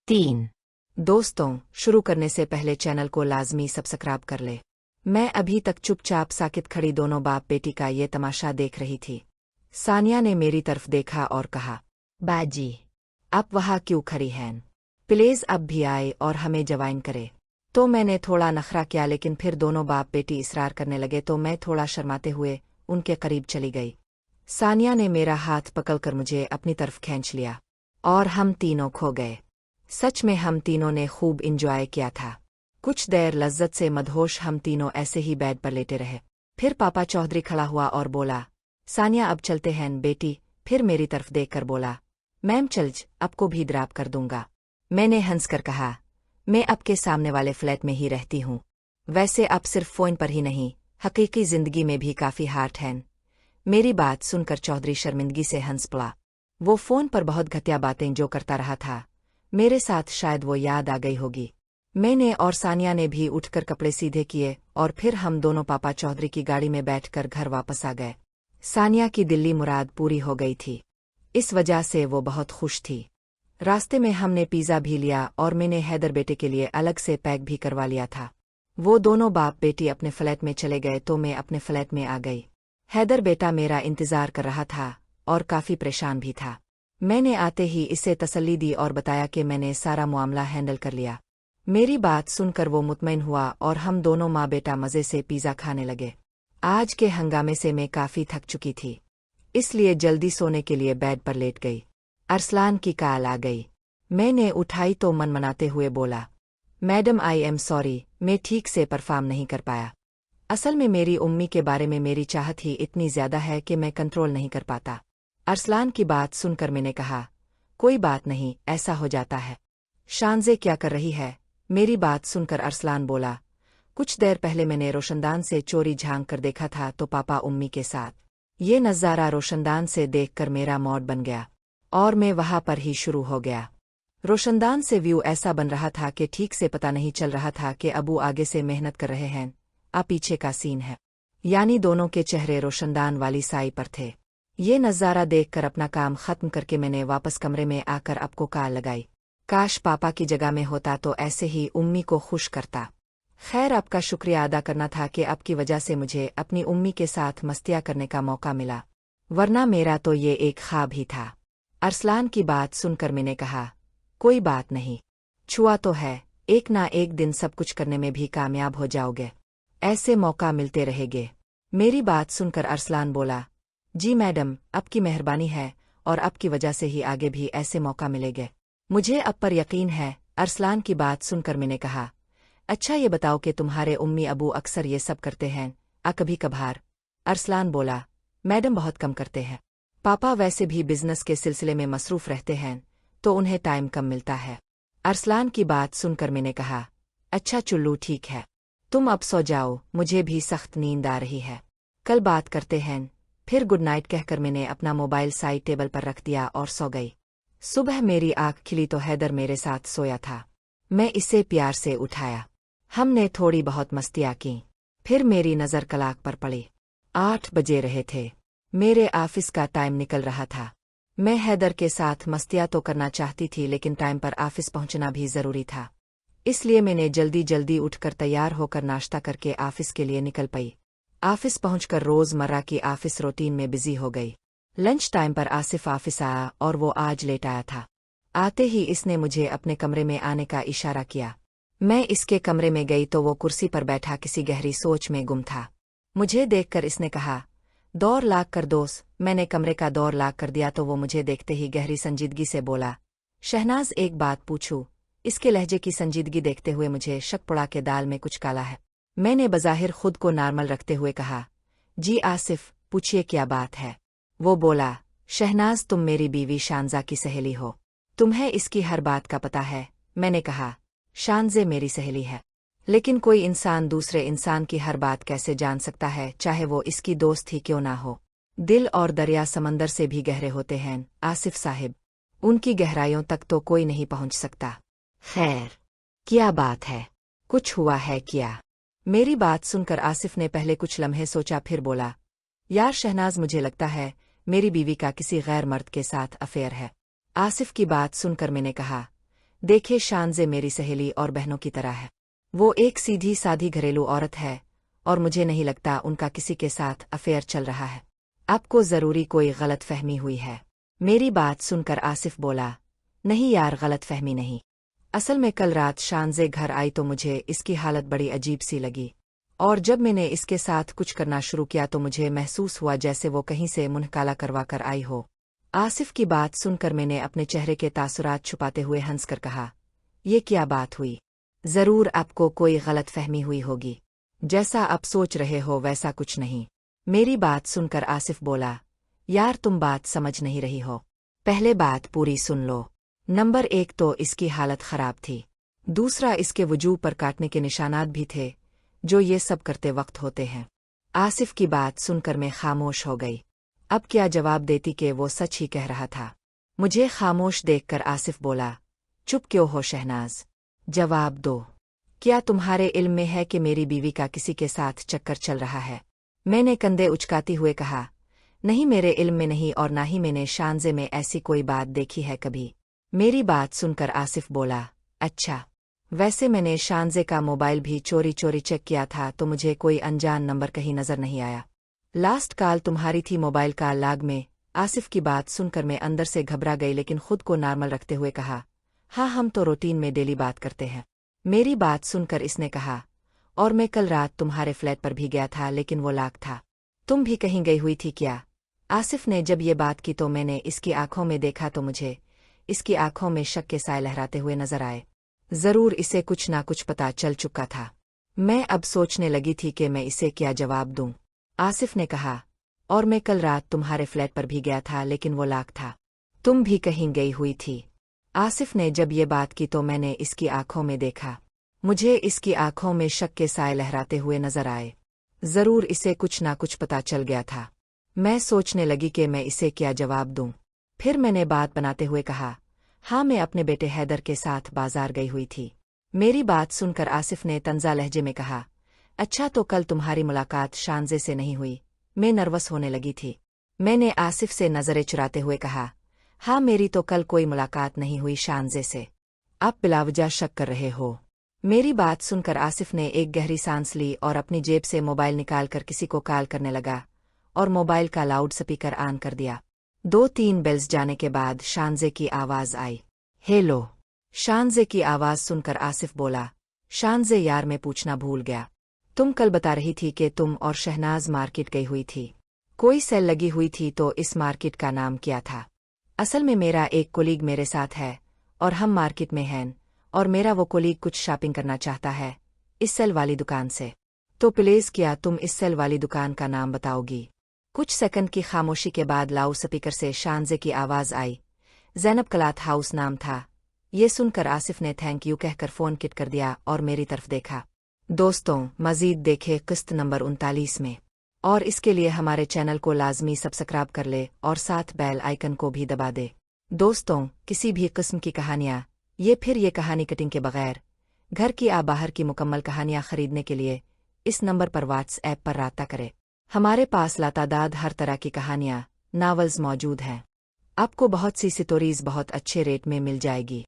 3 दोस्तों, शुरू करने से पहले चैनल को लाजमी सब्सक्राइब कर ले। मैं अभी तक चुपचाप साकित खड़ी दोनों बाप बेटी का ये तमाशा देख रही थी। सानिया ने मेरी तरफ देखा और कहा, बाजी, आप वहाँ क्यों खड़ी हैं? प्लीज अब भी आए और हमें ज्वाइन करे। तो मैंने थोड़ा नखरा किया, लेकिन फिर दोनों बाप बेटी इसरार करने लगे तो मैं थोड़ा शर्माते हुए उनके करीब चली गई। सानिया ने मेरा हाथ पकड़कर मुझे अपनी तरफ खींच लिया और हम तीनों खो गए। सच में हम तीनों ने खूब इंजॉय किया था। कुछ देर लज्जत से मदहोश हम तीनों ऐसे ही बेड पर लेटे रहे। फिर पापा चौधरी खड़ा हुआ और बोला, सानिया अब चलते हैं बेटी। फिर मेरी तरफ देखकर बोला, मैम चलज, आपको भी ड्रॉप कर दूंगा। मैंने हंसकर कहा, मैं आपके सामने वाले फ्लैट में ही रहती हूँ। वैसे आप सिर्फ फोन पर ही नहीं, हकीकी जिंदगी में भी काफी हार्ट हैं। मेरी बात सुनकर चौधरी शर्मिंदगी से हंस पड़ा। वो फोन पर बहुत घटिया बातें जो करता रहा था, मेरे साथ शायद वो याद आ गई होगी। मैंने और सानिया ने भी उठकर कपड़े सीधे किए और फिर हम दोनों पापा चौधरी की गाड़ी में बैठकर घर वापस आ गए। सानिया की दिल्ली मुराद पूरी हो गई थी, इस वजह से वो बहुत खुश थी। रास्ते में हमने पिज़्ज़ा भी लिया और मैंने हैदर बेटे के लिए अलग से पैक भी करवा लिया था। वो दोनों बाप बेटी अपने फ्लैट में चले गए तो मैं अपने फ्लैट में आ गई। हैदर बेटा मेरा इंतजार कर रहा था और काफी परेशान भी था। मैंने आते ही इसे तसल्ली दी और बताया कि मैंने सारा मामला हैंडल कर लिया। मेरी बात सुनकर वो मुतमईन हुआ और हम दोनों माँ बेटा मज़े से पिज़्ज़ा खाने लगे। आज के हंगामे से मैं काफ़ी थक चुकी थी, इसलिए जल्दी सोने के लिए बेड पर लेट गई। अरसलान की कॉल आ गई। मैंने उठाई तो मनमनाते हुए बोला, मैडम आई एम सॉरी, मैं ठीक से परफॉर्म नहीं कर पाया। असल में मेरी उम्मी के बारे में मेरी चाहत ही इतनी ज़्यादा है कि मैं कंट्रोल नहीं कर पाता। अरसलान की बात सुनकर मैंने कहा, कोई बात नहीं, ऐसा हो जाता है। शानज़े क्या कर रही है? मेरी बात सुनकर अरसलान बोला, कुछ देर पहले मैंने रोशनदान से चोरी झांक कर देखा था तो पापा उम्मी के साथ। ये नज़ारा रोशनदान से देखकर मेरा मूड बन गया और मैं वहाँ पर ही शुरू हो गया। रोशनदान से व्यू ऐसा बन रहा था कि ठीक से पता नहीं चल रहा था कि अबू आगे से मेहनत कर रहे हैं आ पीछे का सीन है, यानी दोनों के चेहरे रोशनदान वाली साई पर थे। ये नज़ारा देखकर अपना काम खत्म करके मैंने वापस कमरे में आकर आपको कॉल लगाई। काश पापा की जगह में होता तो ऐसे ही उम्मी को खुश करता। खैर, आपका शुक्रिया अदा करना था कि आपकी वजह से मुझे अपनी उम्मी के साथ मस्तियाँ करने का मौका मिला, वरना मेरा तो ये एक ख्वाब ही था। अरसलान की बात सुनकर मैंने कहा, कोई बात नहीं, छुआ तो है, एक ना एक दिन सब कुछ करने में भी कामयाब हो जाओगे, ऐसे मौका मिलते रहेंगे। मेरी बात सुनकर अरसलान बोला, जी मैडम, आपकी मेहरबानी है और आपकी वजह से ही आगे भी ऐसे मौका मिलेंगे, मुझे अब पर यकीन है। अरसलान की बात सुनकर मैंने कहा, अच्छा ये बताओ कि तुम्हारे उम्मी अबू अक्सर ये सब करते हैं कभी कभार? अरसलान बोला, मैडम बहुत कम करते हैं। पापा वैसे भी बिजनेस के सिलसिले में मसरूफ रहते हैं तो उन्हें टाइम कम मिलता है। अरसलान की बात सुनकर मैंने कहा, अच्छा चुल्लू ठीक है, तुम अब सो जाओ, मुझे भी सख्त नींद आ रही है, कल बात करते हैं। फिर गुड नाइट कहकर मैंने अपना मोबाइल साइड टेबल पर रख दिया और सो गई। सुबह मेरी आँख खिली तो हैदर मेरे साथ सोया था। मैं इसे प्यार से उठाया, हमने थोड़ी बहुत मस्तियाँ की। फिर मेरी नज़र क्लॉक पर पड़ी, 8 बजे रहे थे। मेरे ऑफिस का टाइम निकल रहा था। मैं हैदर के साथ मस्तियाँ तो करना चाहती थी, लेकिन टाइम पर ऑफिस पहुंचना भी जरूरी था, इसलिए मैंने जल्दी जल्दी उठकर तैयार होकर नाश्ता करके ऑफिस के लिए निकल पई। ऑफिस पहुंचकर रोजमर्रा की ऑफिस रूटीन में बिजी हो गई। लंच टाइम पर आसिफ ऑफिस आया और वो आज लेट आया था। आते ही इसने मुझे अपने कमरे में आने का इशारा किया। मैं इसके कमरे में गई तो वो कुर्सी पर बैठा किसी गहरी सोच में गुम था। मुझे देखकर इसने कहा, दौर लाग कर दोस्त। मैंने कमरे का दौर लाग कर दिया तो वो मुझे देखते ही गहरी संजीदगी से बोला, शहनाज एक बात पूछूं? इसके लहजे की संजीदगी देखते हुए मुझे शक पड़ा कि दाल में कुछ काला है। मैंने बज़ाहिर खुद को नॉर्मल रखते हुए कहा, जी आसिफ, पूछिए क्या बात है। वो बोला, शहनाज तुम मेरी बीवी शानजा की सहेली हो, तुम्हें इसकी हर बात का पता है। मैंने कहा, शानजे मेरी सहेली है, लेकिन कोई इंसान दूसरे इंसान की हर बात कैसे जान सकता है, चाहे वो इसकी दोस्त ही क्यों ना हो। दिल और दरिया समंदर से भी गहरे होते हैं आसिफ साहिब, उनकी गहराइयों तक तो कोई नहीं पहुंच सकता। खैर, क्या बात है, कुछ हुआ है क्या? मेरी बात सुनकर आसिफ ने पहले कुछ लम्हे सोचा, फिर बोला, यार शहनाज, मुझे लगता है मेरी बीवी का किसी गैर मर्द के साथ अफेयर है। आसिफ की बात सुनकर मैंने कहा, देखे शानज़े मेरी सहेली और बहनों की तरह है। वो एक सीधी साधी घरेलू औरत है और मुझे नहीं लगता उनका किसी के साथ अफेयर चल रहा है। आपको ज़रूरी कोई गलत फहमी हुई है। मेरी बात सुनकर आसिफ बोला, नहीं यार, गलत फहमी नहीं। असल में कल रात शानज़े घर आई तो मुझे इसकी हालत बड़ी अजीब सी लगी, और जब मैंने इसके साथ कुछ करना शुरू किया तो मुझे महसूस हुआ जैसे वो कहीं से मुंह काला करवा कर आई हो। आसिफ की बात सुनकर मैंने अपने चेहरे के तासुरात छुपाते हुए हंसकर कहा, ये क्या बात हुई? जरूर आपको कोई गलत फहमी हुई होगी। जैसा आप सोच रहे हो वैसा कुछ नहीं। मेरी बात सुनकर आसिफ बोला, यार तुम बात समझ नहीं रही हो। पहले बात पूरी सुन लो। नंबर 1 तो इसकी हालत खराब थी। दूसरा, इसके वजूह पर काटने के निशानात भी थे जो ये सब करते वक्त होते हैं। आसिफ की बात सुनकर मैं खामोश हो गई। अब क्या जवाब देती कि वो सच ही कह रहा था। मुझे खामोश देखकर आसिफ बोला, चुप क्यों हो शहनाज, जवाब दो। क्या तुम्हारे इल्म में है कि मेरी बीवी का किसी के साथ चक्कर चल रहा है? मैंने कंधे उचकाती हुए कहा, नहीं, मेरे इल्म में नहीं, और ना ही मैंने शानज़े में ऐसी कोई बात देखी है कभी। मेरी बात सुनकर आसिफ बोला, अच्छा, वैसे मैंने शानज़े का मोबाइल भी चोरी चोरी चेक किया था तो मुझे कोई अनजान नंबर कहीं नजर नहीं आया। लास्ट कॉल तुम्हारी थी मोबाइल कॉल लॉग में। आसिफ की बात सुनकर मैं अंदर से घबरा गई, लेकिन खुद को नॉर्मल रखते हुए कहा, हाँ, हम तो रूटीन में डेली बात करते हैं। मेरी बात सुनकर इसने कहा, और मैं कल रात तुम्हारे फ्लैट पर भी गया था लेकिन वो लॉक था। तुम भी कहीं गई हुई थी क्या? आसिफ ने जब ये बात की तो मैंने इसकी आंखों में देखा तो मुझे इसकी आंखों में शक के साए लहराते हुए नजर आए। जरूर इसे कुछ ना कुछ पता चल चुका था। मैं अब सोचने लगी थी कि मैं इसे क्या जवाब दूं। आसिफ ने कहा, और मैं कल रात तुम्हारे फ्लैट पर भी गया था लेकिन वो लॉक था। तुम भी कहीं गई हुई थी। आसिफ ने जब ये बात की तो मैंने इसकी आंखों में देखा। मुझे इसकी आंखों में शक के साए लहराते हुए नजर आए। जरूर इसे कुछ ना कुछ पता चल गया था। मैं सोचने लगी कि मैं इसे क्या जवाब दूं। फिर मैंने बात बनाते हुए कहा, हाँ, मैं अपने बेटे हैदर के साथ बाजार गई हुई थी। मेरी बात सुनकर आसिफ ने तंजा लहजे में कहा, अच्छा, तो कल तुम्हारी मुलाकात शानज़े से नहीं हुई? मैं नर्वस होने लगी थी। मैंने आसिफ से नजरें चुराते हुए कहा, हाँ, मेरी तो कल कोई मुलाकात नहीं हुई शानज़े से। आप बिलावजा शक कर रहे हो? मेरी बात सुनकर आसिफ ने एक गहरी सांस ली और अपनी जेब से मोबाइल निकालकर किसी को कॉल करने लगा और मोबाइल का लाउड स्पीकर ऑन कर दिया। 2-3 बेल्स जाने के बाद शानज़े की आवाज आई, हेलो। शानज़े की आवाज सुनकर आसिफ बोला, शानज़े यार, मैं पूछना भूल गया। तुम कल बता रही थी कि तुम और शहनाज मार्केट गई हुई थी। कोई सेल लगी हुई थी तो इस मार्केट का नाम क्या था? असल में मेरा एक कोलीग मेरे साथ है और हम मार्केट में हैं, और मेरा वो कोलीग कुछ शॉपिंग करना चाहता है इस सेल वाली दुकान से। तो प्लीज क्या तुम इस सेल वाली दुकान का नाम बताओगी? कुछ सेकंड की खामोशी के बाद लाउड स्पीकर से शानज़े की आवाज आई, ज़ैनब क्लॉथ हाउस नाम था। ये सुनकर आसिफ ने थैंक यू कहकर फोन किट कर दिया और मेरी तरफ देखा। दोस्तों, मजीद देखे किस्त नंबर 39 में, और इसके लिए हमारे चैनल को लाजमी सब्सक्राइब कर ले और साथ बेल आइकन को भी दबा दे। दोस्तों, किसी भी किस्म की कहानियाँ ये कहानी कटिंग के बगैर घर की बाहर की मुकम्मल कहानियाँ खरीदने के लिए इस नंबर पर व्हाट्सएप पर राब्ता करें। हमारे पास लातादाद हर तरह की कहानियाँ, नॉवेल्स मौजूद हैं। आपको बहुत सी स्टोरीज बहुत अच्छे रेट में मिल जाएगी।